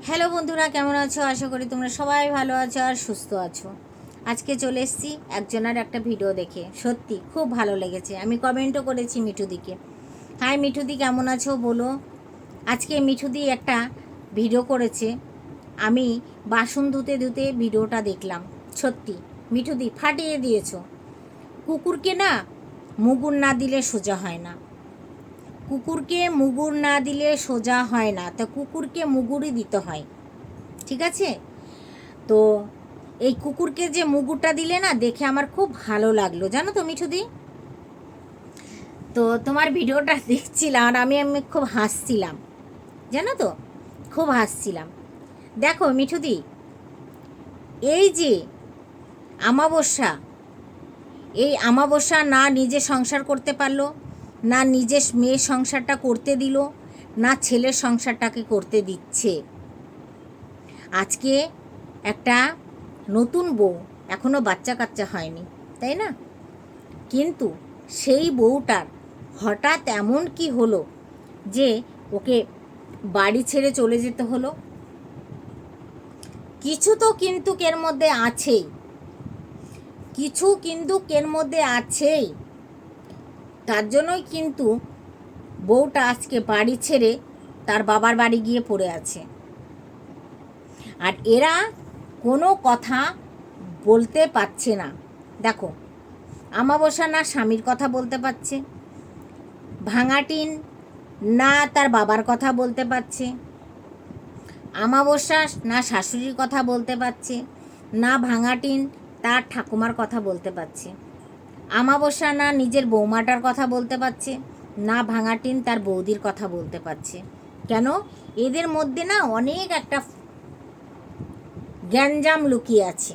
Hello বন্ধুরা, কেমন আছো? আশা করি তোমরা সবাই ভালো আছো আর সুস্থ আছো। আজকে চলে এসেছি একজনের একটা ভিডিও দেখে, সত্যি খুব ভালো লেগেছে। আমি কমেন্টও করেছি মিঠুদিকে। হাই মিঠুদি, কেমন আছো বলো। আজকে মিঠুদি একটা ভিডিও করেছে, আমি বাসন ধুতে ধুতে ভিডিওটা দেখলাম। সত্যি মিঠুদি ফাটিয়ে দিয়েছো। কুকুরকে না মুগুর না দিলে সোজা হয় না, কুকুরকে মুগুর না দিলে সোজা হয় না, তা কুকুরকে মুগুরই দিতে হয়, ঠিক আছে? তো এই কুকুরকে যে মুগুরটা দিলে না, দেখে আমার খুব ভালো লাগলো, জানো তো মিঠুদি। তো তোমার ভিডিওটা দেখছিলাম আর আমি খুব হাসছিলাম, জানো তো, খুব হাসছিলাম। দেখো মিঠুদি, এই যে আমাবস্যা, এই আমাবস্যা না নিজে সংসার করতে পারলো, না নিজের মেয়ের সংসারটা করতে দিল, না ছেলের সংসারটাকে করতে দিচ্ছে। আজকে একটা নতুন বউ, এখনও বাচ্চা কাচ্চা হয়নি, তাই না? কিন্তু সেই বউটার হঠাৎ এমন কি হলো যে ওকে বাড়ি ছেড়ে চলে যেতে হলো? কিছু তো কিন্তু এর মধ্যে আছেই, কিছু কিন্তু এর মধ্যে আছেই। তার জন্যই কিন্তু বউটা আজকে বাড়ি ছেড়ে তার বাবার বাড়ি গিয়ে পড়ে আছে। আর এরা কোনো কথা বলতে পারছে না। দেখো, আমাবস্যা না স্বামীর কথা বলতে পারছে, ভাঙাটিন না তার বাবার কথা বলতে পারছে, আমাবস্যা না শাশুড়ির কথা বলতে পারছে, না ভাঙাটিন তার ঠাকুমার কথা বলতে পারছে, আমাবস্যা না নিজের বৌমাটার কথা বলতে পারছে, না ভাঙাটিন তার বৌদির কথা বলতে পারছে। কেন? এদের মধ্যে না অনেক একটা গ্যাঞ্জাম লুকিয়ে আছে,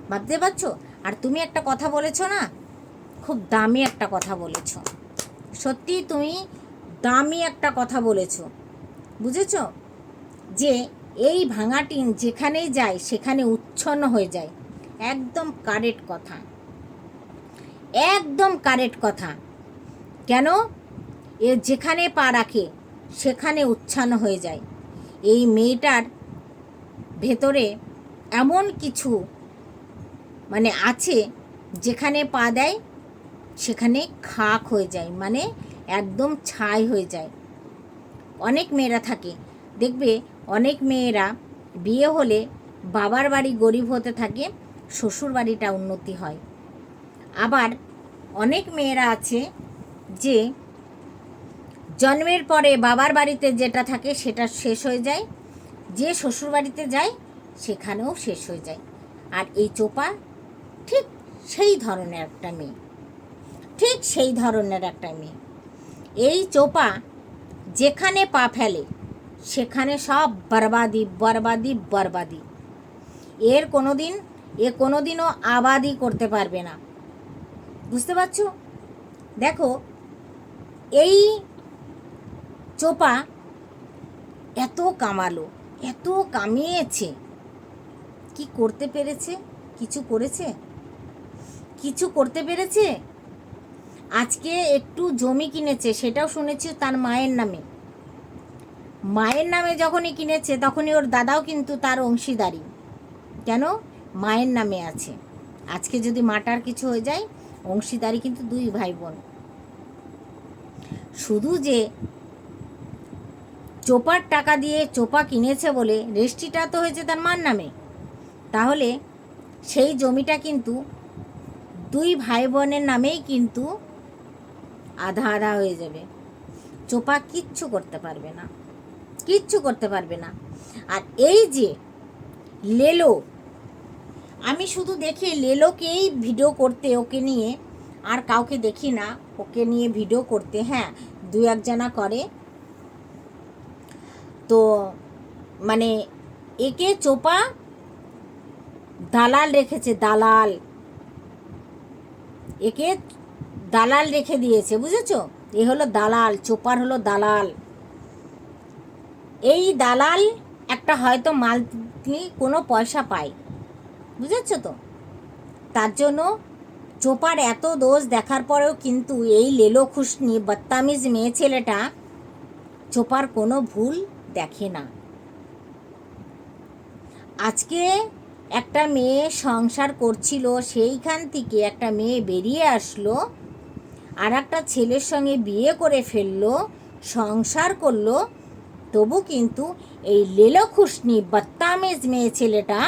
ভাবতে পারছো? আর তুমি একটা কথা বলেছো না, খুব দামি একটা কথা বলেছো। সত্যি তুমি দামি একটা কথা বলেছো, বুঝেছ? যে এই ভাঙা টিন যেখানেই যায় সেখানে উচ্ছন্ন হয়ে যায়। একদম কারেক্ট কথা, একদম কারেক্ট কথা। কেন? এ যেখানে পা রাখে সেখানে উচ্ছন্ন হয়ে যায়। এই মেয়েটার ভেতরে এমন কিছু মানে আছে, যেখানে পা দেয় সেখানে খাক হয়ে যায়, মানে একদম ছাই হয়ে যায়। অনেক মেয়েরা থাকে, দেখবে অনেক মেয়েরা বিয়ে হলে বাবার বাড়ি গরিব হতে থাকে, শ্বশুর বাড়িটা উন্নতি হয়। আবার অনেক মেয়েরা আছে যে জন্মের পরে বাবার বাড়িতে যেটা থাকে সেটা শেষ হয়ে যায়, যে শ্বশুর বাড়িতে যায় সেখানেও শেষ হয়ে যায়। আর এই চোপা ঠিক সেই ধরনের একটা মেয়ে, ঠিক সেই ধরনের একটা মেয়ে। এই চোপা যেখানে পা ফেলে সেখানে সব বরবাদি বরবাদি বরবাদি। এ কোনোদিনও আবাদি করতে পারবে না, বুঝতে পারছো? দেখো, এই চোপা এত কামালো, এত কামিয়েছে, কি করতে পেরেছে? কিছু করেছে? কিছু করতে পেরেছে? আজকে একটু জমি কিনেছে, সেটাও শুনেছি তার মায়ের নামে। মায়ের নামে যখনই কিনেছে তখনই ওর দাদাও কিন্তু তার অংশীদারি। কেন? মায়ের নামে আছে। আজকে যদি মাটার কিছু হয়ে যায়, অংশীদারি কিন্তু দুই ভাই বোন। শুধু যে চোপার টাকা দিয়ে চোপা কিনেছে বলে রেজিস্ট্রিটা তো হয়েছে তার মার নামে, তাহলে সেই জমিটা কিন্তু দুই ভাই বোনের নামেই কিন্তু আধা আধা হয়ে যাবে। চোপা কিচ্ছু করতে পারবে না, কিচ্ছু করতে পারবে না। আর এই যে লেলো, আমি শুধু দেখি লেলোকেই ভিডিও করতে, ওকে নিয়ে, আর কাউকে দেখি না ওকে নিয়ে ভিডিও করতে। হ্যাঁ, দু একজনা করে। তো মানে একে চোপা দালাল রেখেছে, দালাল, একে দালাল রেখে দিয়েছে, বুঝেছো? এ হলো দালাল, চোপার হলো দালাল। এই দালাল একটা হয়তো মান্থলি কোনো পয়সা পায়, বুঝেছো তো? তার জন্য চোপার এত দোষ দেখার পরেও কিন্তু এই লেলো খুশনি বদতামিজ মেয়ে ছেলেটা চোপার কোনো ভুল দেখে না। আজকে একটা মেয়ে সংসার করছিল, সেইখান থেকে একটা মেয়ে বেরিয়ে আসলো, আর একটা ছেলের সঙ্গে বিয়ে করে ফেললো, সংসার করলো, তবু কিন্তু এই লেলোখুশনি বদতামেজ মেয়ে ছেলেটা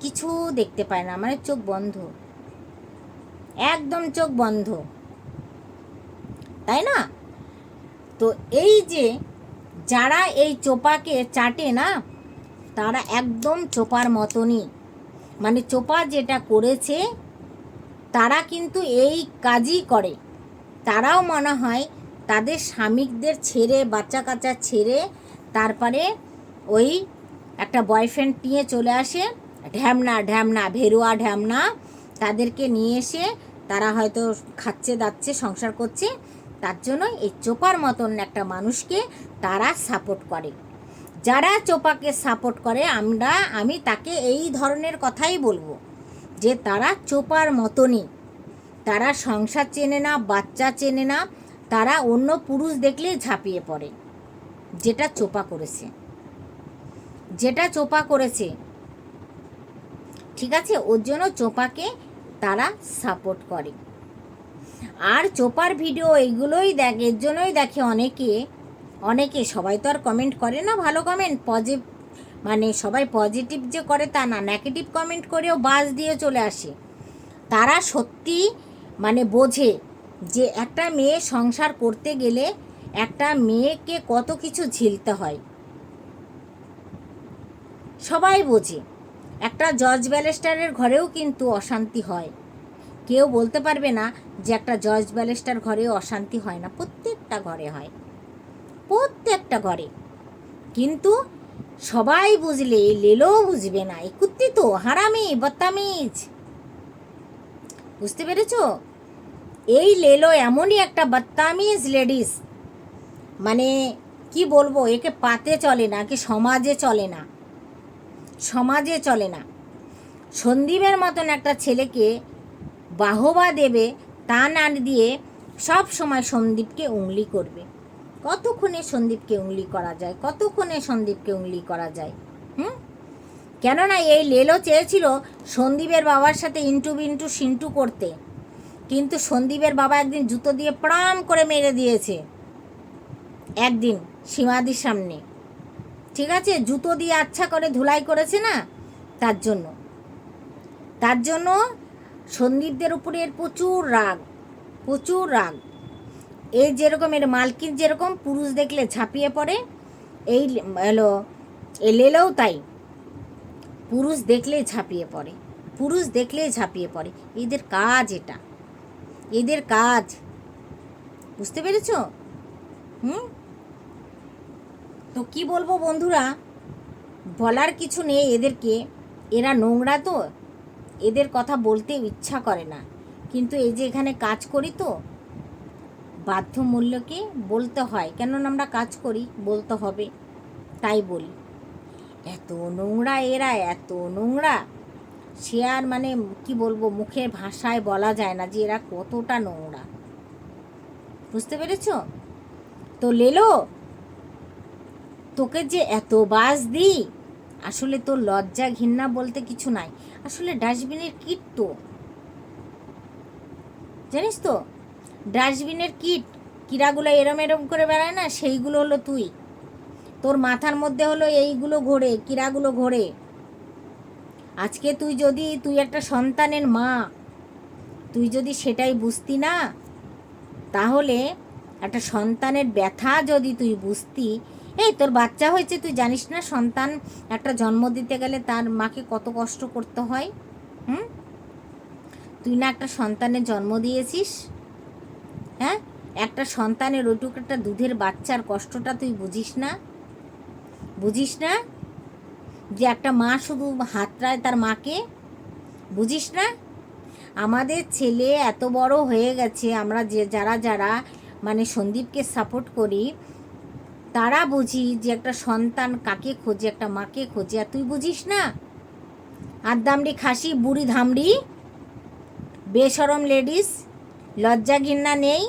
কিছু দেখতে পায় না, মানে চোখ বন্ধ, একদম চোখ বন্ধ, তাই না? তো এই যে যারা এই চোপাকে চাটে না, তারা একদম চোপার মতনই, মানে চোপা যেটা করেছে তারা কিন্তু এই কাজই করে। তারাও মনে হয় তাদের স্বামীদের ছেড়ে, বাচ্চা কাচ্চা ছেড়ে, তারপরে ওই একটা বয়ফ্রেন্ড নিয়ে চলে আসে, ঢ্যামনা ঢ্যামনা ভেরুয়া ঢ্যামনা, তাদেরকে নিয়ে এসে তারা হয়তো খাচ্ছে দাচ্ছে, সংসার করছে, তার জন্য এই চোপার মতন একটা মানুষকে তারা সাপোর্ট করে। যারা চোপাকে সাপোর্ট করে আমি তাকে এই ধরনের কথাই বলবো যে তারা চোপার মতনই, তারা সংসার চেনে না, বাচ্চা চেনে না, তারা অন্য পুরুষ দেখলেই ঝাঁপিয়ে পড়ে, যেটা চোপা করেছে, যেটা চোপা করেছে, ঠিক আছে? ওর জন্য চোপাকে তারা সাপোর্ট করে। আর চোপার ভিডিও এইগুলোই দেখে, এর জন্যই দেখে অনেকে, সবাই তো আর কমেন্ট করে না ভালো কমেন্ট, মানে সবাই পজিটিভ যে করে তা না, নেগেটিভ কমেন্ট করেও বাস দিয়ে চলে আসে। তারা সত্যি মানে বোঝে যে একটা মেয়ে সংসার করতে গেলে একটা মেয়েকে কত কিছু ঝিলতে হয়, সবাই বোঝে। একটা জজ ব্যারিস্টারের ঘরেও কিন্তু অশান্তি হয়, কেউ বলতে পারবে না যে একটা জজ ব্যারিস্টার ঘরেও অশান্তি হয় না, প্রত্যেকটা ঘরে হয়, প্রত্যেকটা ঘরে। কিন্তু সবাই বুঝলে লেলো বুঝবে না, এই কুত্তি তো হারামি বদতামিজ, বুঝতে পেরেছো? এই লেলো এমনই একটা বদতামিজ লেডিস, মানে কি বলবো, একে পাতে চলে না, একে সমাজে চলে না, সমাজে চলে না। সন্দীপের মতন একটা ছেলেকে বাহবা দেবে, তা না দিয়ে সব সময় সন্দীপকে উংলি করবে। কতক্ষণে সন্দীপকে উংলি করা যায়, কতক্ষণে সন্দীপকে উংলি করা যায়? কেননা এই লেলো চেয়েছিল সন্দীপের বাবার সাথে ইন্টু বিন্টু সিন্টু করতে, কিন্তু সন্দীপের বাবা একদিন জুতো দিয়ে প্রাম করে মেরে দিয়েছে, একদিন সীমাদির সামনে, ঠিক আছে? জুতো দিয়ে আচ্ছা করে ধুলাই করেছে না, তার জন্য সন্দীপদের উপরে এর প্রচুর রাগ, প্রচুর রাগ। এই যেরকম এর মালকিন যেরকম পুরুষ দেখলে ঝাঁপিয়ে পড়ে, এই লেলেও তাই, পুরুষ দেখলেই ঝাঁপিয়ে পড়ে, পুরুষ দেখলেই ঝাঁপিয়ে পড়ে। এদের কাজ এটা, এদের কাজ, বুঝতে পেরেছ? তো কি বলবো বন্ধুরা, বলার কিছু নেই এদেরকে, এরা নোংরা তো, এদের কথা বলতে ইচ্ছা করে না, কিন্তু এই যে এখানে কাজ করি তো বাধ্যমূল্যকে বলতে হয়, কেননা আমরা কাজ করি, বলতে হবে, তাই বলি। এত নোংরা এরা, এত নোংরা, সে আর মানে কি বলবো, মুখের ভাষায় বলা যায় না যে এরা কতটা নোংরা, বুঝতে পেরেছ? তো লেলো, তোকে যে এত বাস দিই, আসলে তোর লজ্জা ঘৃণা বলতে কিছু নাই, আসলে ডাস্টবিনের কিট তো, জানিস তো, ডাস্টবিনের কিট, কিরাগুলো এরম এরম করে বেড়ায় না, সেইগুলো হলো তুই, তোর মাথার মধ্যে হলো এইগুলো ঘোরে, কিরাগুলো ঘোরে। আজকে তুই একটা সন্তানের মা, তুই যদি সেটাই বুঝতি না, তাহলে একটা সন্তানের ব্যথা যদি তুই বুঝতি, এই তোর বাচ্চা হয়েছে, তুই জানিস না সন্তান একটা জন্ম দিতে গেলে তার মাকে কত কষ্ট করতে হয়? তুই না একটা সন্তানের জন্ম দিয়েছিস? হ্যাঁ, একটা সন্তানের ওইটুকু একটা দুধের বাচ্চার কষ্টটা তুই বুঝিস না? বুঝিস না যে একটা মা শুধু হাতড়ায় তার মাকে? বুঝিস না? আমাদের ছেলে এত বড় হয়ে গেছে, আমরা যে যারা মানে সন্দীপকে সাপোর্ট করি, তারা বুঝি যে একটা সন্তান কাকে খোঁজে, একটা মাকে খোঁজে, আর তুই বুঝিস না? আদ্দামড়ি খাসি, বুড়ি ধামড়ি, বেশরম লেডিস, লজ্জা ঘৃণা নেই,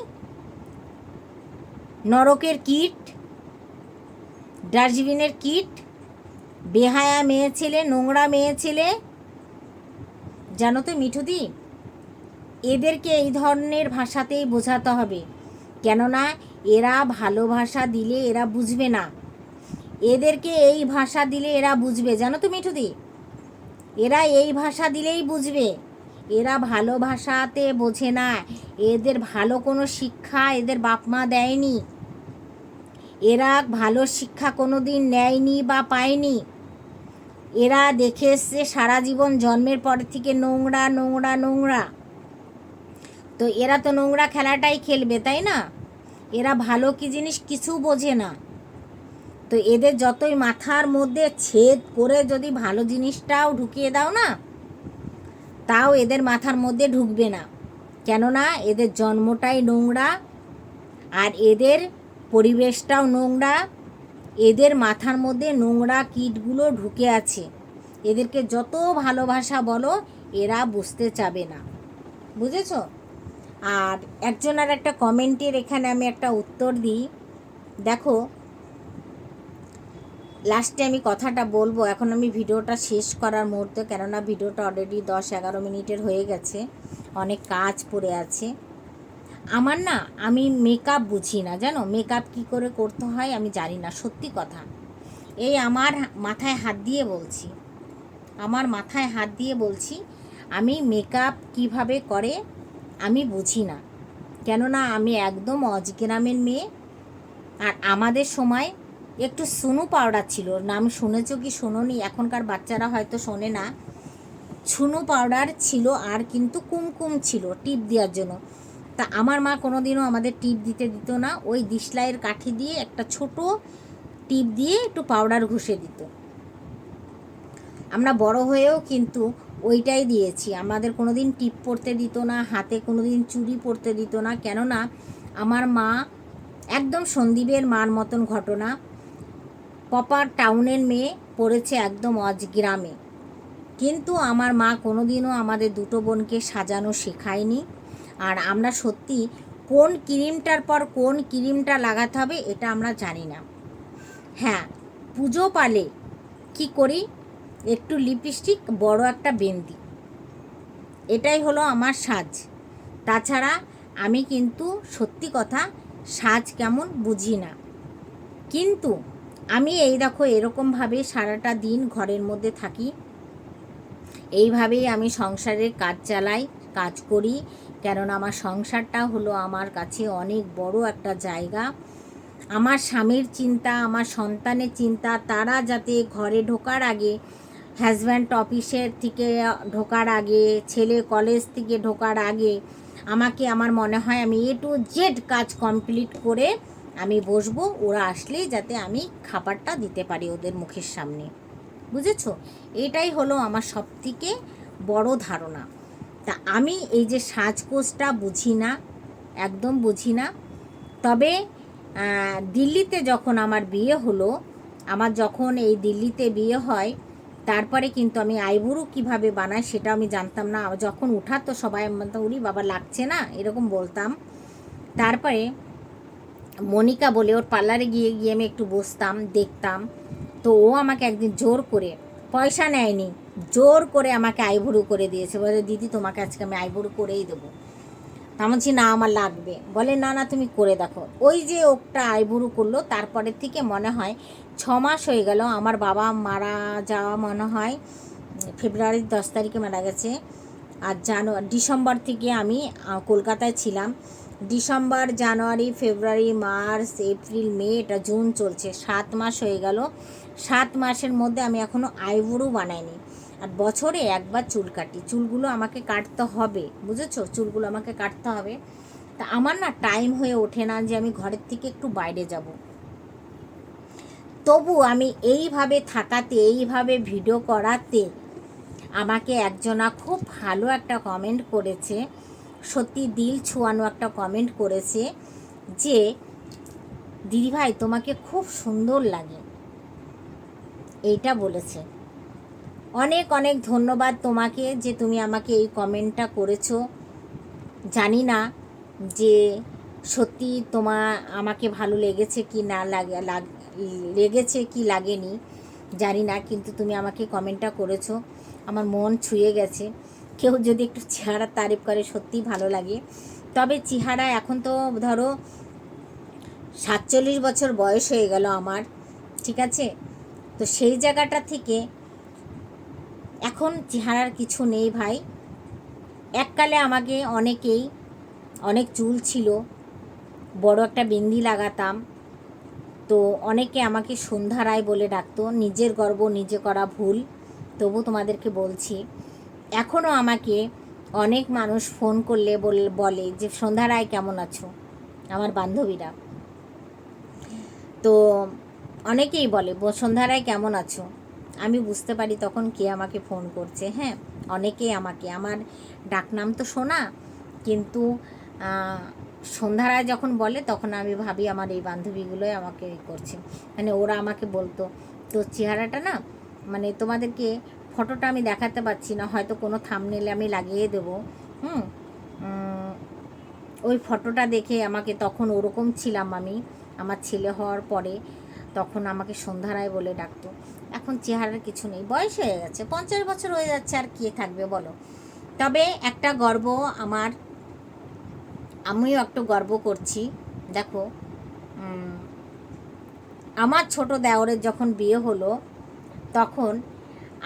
নরকের কীট, ডাস্টবিনের কীট, বেহায়া মেয়ে ছেলে, নোংরা মেয়ে ছেলে। জানো তো মিঠুদি, এদেরকে এই ধরনের ভাষাতেই বোঝাতে হবে, কেননা এরা ভালোবাসা দিলে এরা বুঝবে না। এদেরকে এই ভাষা দিলে এরা বুঝবে, জানো তো মিঠুদি, এরা এই ভাষা দিলেই বুঝবে। এরা ভালো ভাষাতে বোঝে না, এদের ভালো কোনো শিক্ষা এদের বাপ মা দেয়নি, এরা ভালো শিক্ষা কোনো দিন নেয়নি বা পায়নি। এরা দেখে এসছে সারা জীবন, জন্মের পর থেকে নোংরা নোংরা নোংরা। তো এরা তো নোংরা খেলাটাই খেলবে, তাই না? এরা ভালো কি জিনিস কিছু বোঝে না। তো এদের যতই মাথার মধ্যে ছেদ করে যদি ভালো জিনিসটাও ঢুকিয়ে দাও না, তাও এদের মাথার মধ্যে ঢুকবে না, কেননা এদের জন্মটাই নোংরা, আর এদের পরিবেশটাও নোংরা। এদের মাথার মধ্যে নোংরা কীটগুলো ঢুকে আছে। এদেরকে যত ভালোবাসা বলো এরা বুঝতে চাবে না, বুঝেছ? আর একজনের একটা কমেন্টের এখানে আমি একটা উত্তর দিই। দেখো, লাস্টে আমি কথাটা বলবো, এখন আমি ভিডিওটা শেষ করার মুহূর্তে, কেননা ভিডিওটা অলরেডি 10-11 মিনিটের হয়ে গেছে, অনেক কাজ পড়ে আছে আমার। না, আমি মেকআপ বুঝি না, জানো, মেকআপ কি করে করতে হয় আমি জানি না, সত্যি কথা। এই আমার মাথায় হাত দিয়ে বলছি, আমার মাথায় হাত দিয়ে বলছি, আমি মেকআপ কিভাবে করে আমি বুঝি না, কেননা আমি একদম অজগ্রামের মেয়ে। আর আমাদের সময় একটু সুনু পাউডার ছিল, নাম শুনেছ কি শোনোনি, এখনকার বাচ্চারা হয়তো শোনে না। সুনু পাউডার ছিল, আর কিন্তু কুমকুম ছিল টিপ দেওয়ার জন্য। তা আমার মা কোনো দিনও আমাদের টিপ দিতে দিত না, ওই দিশলাইয়ের কাঠি দিয়ে একটা ছোট টিপ দিয়ে একটু পাউডার ঘষে দিত। আমরা বড় হয়েও কিন্তু ওইটাই দিয়েছি, আমাদের কোনো দিন টিপ পরতে দিত না, হাতে কোনো দিন চুড়ি পরতে দিত না, কেননা আমার মা একদম সন্দীপের মার মতন ঘটনা, প্রপার টাউনের মেয়ে, পড়েছে একদম অজগ্রামে। কিন্তু আমার মা কোনো দিনও আমাদের দুটো বোনকে সাজানো শেখায়নি। আর আমরা সত্যি কোন ক্রিমটার পর কোন ক্রিমটা লাগাতে হবে এটা আমরা জানি না। হ্যাঁ, পুজো পালে কি করি, একটু লিপস্টিক, বড় একটা বিন্দি, এটাই হলো আমার সাজ। তাছাড়া আমি কিন্তু সত্যি কথা সাজ কেমন বুঝি না। কিন্তু আমি এই দেখো এরকমভাবে সারাটা দিন ঘরের মধ্যে থাকি, এইভাবেই আমি সংসারের কাজ চালাই, কাজ করি, কেননা আমার সংসারটা হলো আমার কাছে অনেক বড় একটা জায়গা। আমার স্বামীর চিন্তা, আমার সন্তানের চিন্তা, তারা যাতে ঘরে ঢোকার আগে, হাজব্যান্ড অফিসের থেকে ঢোকার আগে, ছেলে কলেজ থেকে ঢোকার আগে, আমাকে, আমার মনে হয় আমি A to Z কাজ কমপ্লিট করে আমি বসবো, ওরা আসলেই যাতে আমি খাবারটা দিতে পারি ওদের মুখের সামনে, বুঝেছো? এটাই হলো আমার সবথেকে বড় ধারণা। তা আমি এই যে সাজগোজটা বুঝি না, একদম বুঝি না। তবে দিল্লিতে যখন আমার বিয়ে হলো, আমার যখন এই দিল্লিতে বিয়ে হয়, তারপরে কিন্তু আমি আইবুড়ো কীভাবে বানাই সেটা আমি জানতাম না। যখন উঠাতো সবাই বলতাম উরি বাবা লাগছে না, এরকম বলতাম। তারপরে মনিকা বলে ওর পার্লারে গিয়ে গিয়ে আমি একটু বসতাম, দেখতাম। তো ও আমাকে একদিন জোর করে, পয়সা নেয়নি, জোর করে আমাকে আইবুড়ো করে দিয়েছে, বলে দিদি তোমাকে আজকে আমি আইবুড়ো করেই দেবো। তা বলছি না আমার লাগবে, বলে না না তুমি করে দেখো। ওই যে ওটা আইবুড়ো করলো, তারপরের থেকে মনে হয় 6 মাস হয়ে গেল। আমার বাবা মারা যাওয়া মনে হয় ফেব্রুয়ারির 10 তারিখে মারা গেছে। আর ডিসেম্বর থেকে আমি কলকাতায় ছিলাম। ডিসেম্বর, জানুয়ারি, ফেব্রুয়ারি, মার্চ, এপ্রিল, মে, এটা জুন চলছে, 7 মাস হয়ে গেল। 7 মাসের মধ্যে আমি এখনও আইবুড়ো বানাইনি। আর বছরে একবার চুল কাটি, চুলগুলো আমাকে কাটতে হবে, বুঝেছো, চুলগুলো আমাকে কাটতে হবে। তা আমার না টাইম হয়ে ওঠে না যে আমি ঘরের থেকে একটু বাইরে যাব। তবু আমি এইভাবে থাকাতে, এইভাবে ভিডিও করাতে আমাকে একজনা খুব ভালো একটা কমেন্ট করেছে, সত্যি দিল ছুঁয়ানো একটা কমেন্ট করেছে যে দিদিভাই তোমাকে খুব সুন্দর লাগে, এইটা বলেছে। অনেক অনেক ধন্যবাদ তোমাকে যে তুমি আমাকে এই কমেন্টটা করেছো। জানি না যে সত্যি আমাকে ভালো লেগেছে কি না লেগেছে কি লাগেনি, জানি না, কিন্তু তুমি আমাকে কমেন্টটা করেছো, আমার মন ছুঁয়ে গেছে। কেউ যদি একটু চেহারার তারিফ করে সত্যিই ভালো লাগে। তবে চেহারা এখন তো ধরো 47 বছর বয়স হয়ে গেল আমার, ঠিক আছে? তো সেই জায়গাটা থেকে এখন চেহারার কিছু নেই ভাই। এককালে আমাকে অনেকেই, অনেক চুল ছিল, বড় একটা বিন্দি লাগাতাম, তো অনেকে আমাকে সন্ধ্যা রায় বলে ডাকতো। নিজের গর্ব নিজে করা ভুল, তবু তোমাদেরকে বলছি। এখনও আমাকে অনেক মানুষ ফোন করলে বলে যে সন্ধ্যা রায় কেমন আছো, আমার বান্ধবীরা। তো অনেকেই বলে সন্ধ্যা রায় কেমন আছো, আমি বুঝতে পারি তখন কে আমাকে ফোন করছে। হ্যাঁ, অনেকেই আমাকে, আমার ডাকনাম তো সোনা, কিন্তু সন্ধ্যা রায় যখন বলে তখন আমি ভাবি আমার এই বান্ধবীগুলোই আমাকে করছে। মানে ওরা আমাকে বলতো, তো চেহারাটা না, মানে তোমাদেরকে ফটোটা আমি দেখাতে পারছি না, হয়তো কোনো থাম্বনেলে আমি লাগিয়ে দেবো। ওই ফটোটা দেখে আমাকে, তখন ওরকম ছিলাম আমি, আমার ছেলে হওয়ার পরে তখন আমাকে সন্ধ্যা রায় বলে ডাকতো। এখন চেহারার কিছু নেই, বয়স হয়ে গেছে, 50 বছর হয়ে যাচ্ছে, আর কে থাকবে বলো? তবে একটা গর্ব আমার, আমিও একটু গর্ব করছি। দেখো, আমার ছোট দেওরের যখন বিয়ে হলো তখন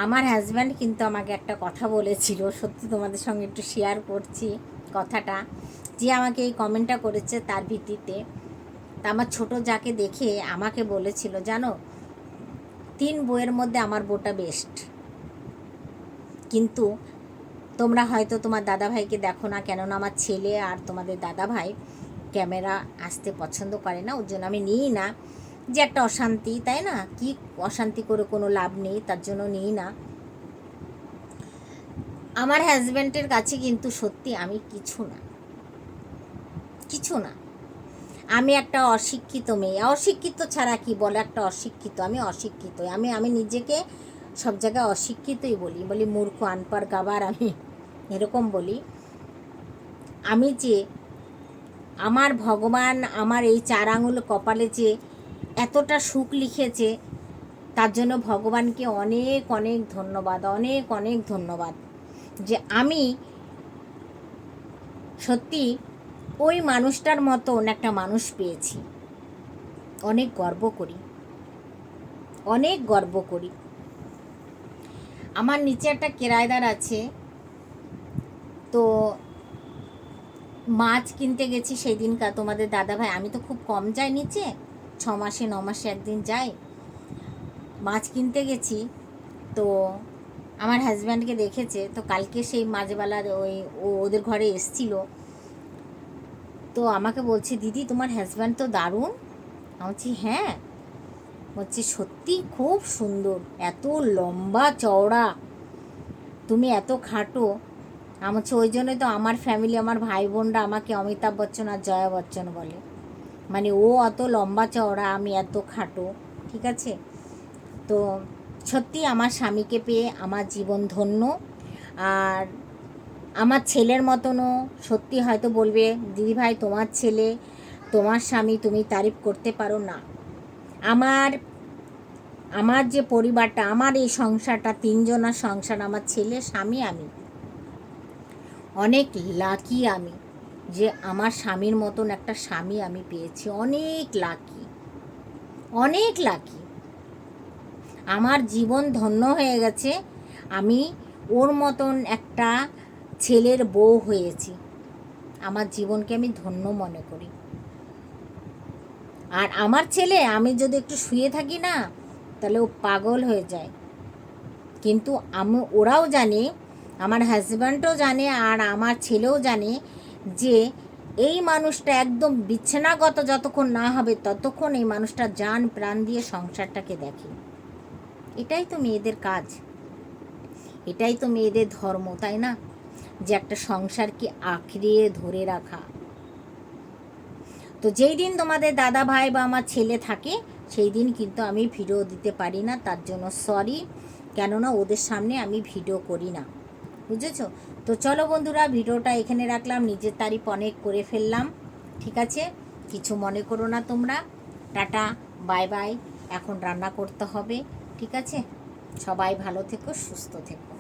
আমার হাজব্যান্ড কিন্তু আমাকে একটা কথা বলেছিল, সত্যি তোমাদের সঙ্গে একটু শেয়ার করছি কথাটা, যে আমাকে এই কমেন্টটা করেছে তার ভিত্তিতে। তা আমার ছোট যাকে দেখে আমাকে বলেছিল, জানো, 3 বউয়ের মধ্যে আমার বউটা বেস্ট। কিন্তু তোমরা হয়তো তোমার দাদাভাইকে দেখো না, কেননা আমার ছেলে আর তোমাদের দাদাভাই ক্যামেরা আসতে পছন্দ করে না, ওর জন্য আমি নিই না, যে একটা অশান্তি, তাই না? কি অশান্তি করে কোনো লাভ নেই, তার জন্য নিই না। আমার হাজব্যান্ডের কাছে কিন্তু সত্যি আমি কিছু না, কিছু না। আমি একটা অশিক্ষিত মেয়ে, অশিক্ষিত ছাড়া কি বলে, একটা অশিক্ষিত, আমি অশিক্ষিত, আমি নিজেকে সব জায়গায় অশিক্ষিতই বলি মূর্খ, আনপাড়, গাবার, আমি এরকম বলি। আমি যে আমার ভগবান আমার এই 4 আঙুল কপালে যে এতটা সুখ লিখেছে, তার জন্য ভগবানকে অনেক অনেক ধন্যবাদ, অনেক অনেক ধন্যবাদ, যে আমি সত্যি ওই মানুষটার মতন একটা মানুষ পেয়েছি। অনেক গর্ব করি, অনেক গর্ব করি। আমার নিচে একটা কেরায়দার আছে, তো মাছ কিনতে গেছি সেই দিনকার, তোমাদের দাদাভাই, আমি তো খুব কম যাই নিচে, 6 মাসে 9 মাসে একদিন যাই, মাছ কিনতে গেছি। তো আমার হাজব্যান্ডকে দেখেছে, তো কালকে সেই মাছওয়ালার ওদের ঘরে এসছিল, তো আমাকে বলছে, দিদি তোমার হাজব্যান্ড তো দারুণ। আমি বলছি হ্যাঁ, বলছে সত্যি খুব সুন্দর, এত লম্বা চওড়া, তুমি এত খাটো। আমি বলছি ওই জন্যই তো আমার ফ্যামিলি, আমার ভাই বোনরা আমাকে অমিতাভ বচ্চন আর জয়া বচ্চন বলে, মানে ও অত লম্বা চওড়া, আমি এত খাটো, ঠিক আছে? তো সত্যি আমার স্বামীকে পেয়ে আমার জীবন ধন্য। আর আমার ছেলের মতনও, সত্যি হয়তো বলবে দিদিভাই তোমার ছেলে, তোমার স্বামী, তুমি তারিফ করতে পারো না। আমার যে পরিবারটা, আমার এই সংসারটা, 3 জনের সংসার, আমার ছেলে, স্বামী, আমি অনেক লাকি। আমি যে আমার স্বামীর মতন একটা স্বামী আমি পেয়েছি, অনেক লাকি, অনেক লাকি। আমার জীবন ধন্য হয়ে গেছে, আমি ওর মতন একটা ছেলের বউ হয়েছি। আমার জীবনকে আমি ধন্য মনে করি। আর আমার ছেলে, আমি যদি একটু শুয়ে থাকি না, তাহলে ও পাগল হয়ে যায়। কিন্তু ওরাও জানে, আমার হাজব্যান্ডও জানে, আর আমার ছেলেও জানে যে এই মানুষটা একদম বিছানাগত যতক্ষণ না হবে ততক্ষণ এই মানুষটা জান প্রাণ দিয়ে সংসারটাকে দেখে। এটাই তো মেয়েদের কাজ, এটাই তো মেয়েদের ধর্ম, তাই না? যে একটা সংসারকে আঁকড়ে ধরে রাখা। তো যেই দিন তোমাদের দাদা ভাই বা আমার ছেলে থাকে, সেই দিন কিন্তু আমি ভিডিও দিতে পারি না, তার জন্য সরি, কেননা ওদের সামনে আমি ভিডিও করি না, বুঝেছো? তো চলো বন্ধুরা, ভিডিওটা এখানে রাখলাম, নিজের তারিফ অনেক করে ফেললাম, ঠিক আছে? কিছু মনে করো না তোমরা। টাটা, বাই বাই, এখন রান্না করতে হবে, ঠিক আছে? সবাই ভালো থেকো, সুস্থ থেকো।